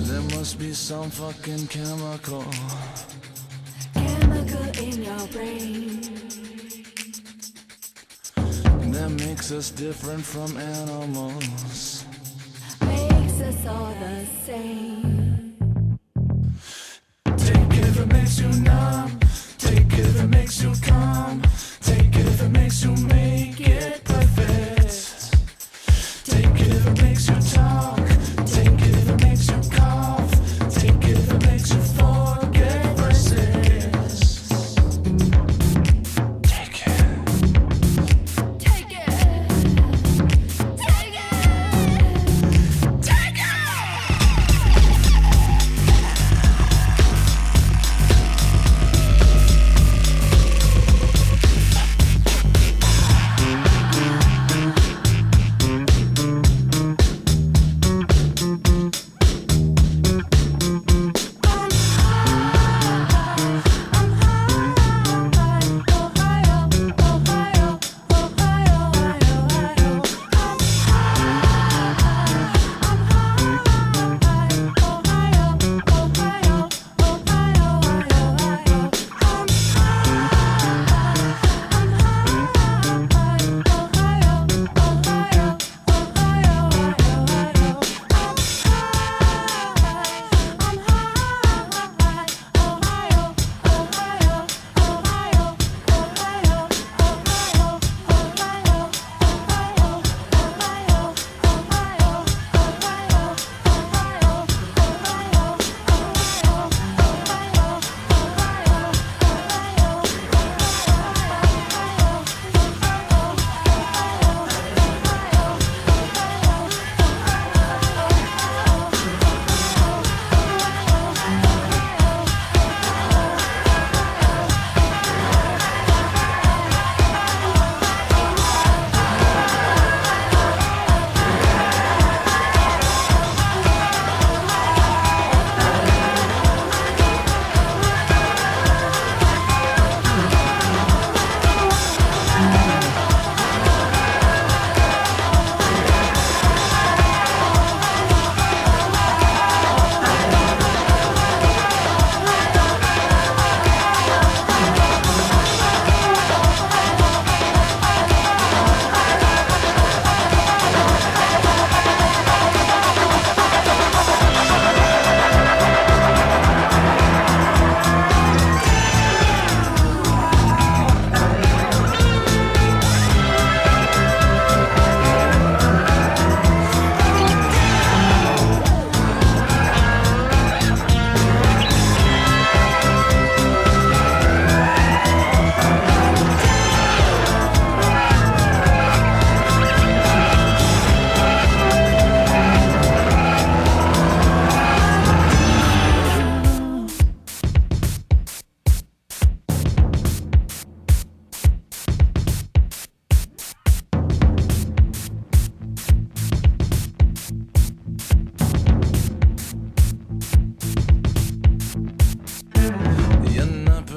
There must be some fucking chemical in your brain that makes us different from animals, makes us all the same. Take it if it makes you numb, take it if it makes you calm, take it if it makes you make it perfect. Take it if it makes you talk, take it if it makes you cough, take it if it makes you forget verses. Take it. Take it. Take it. Take it.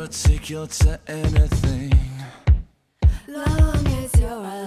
Particular to anything, Long as you're alive.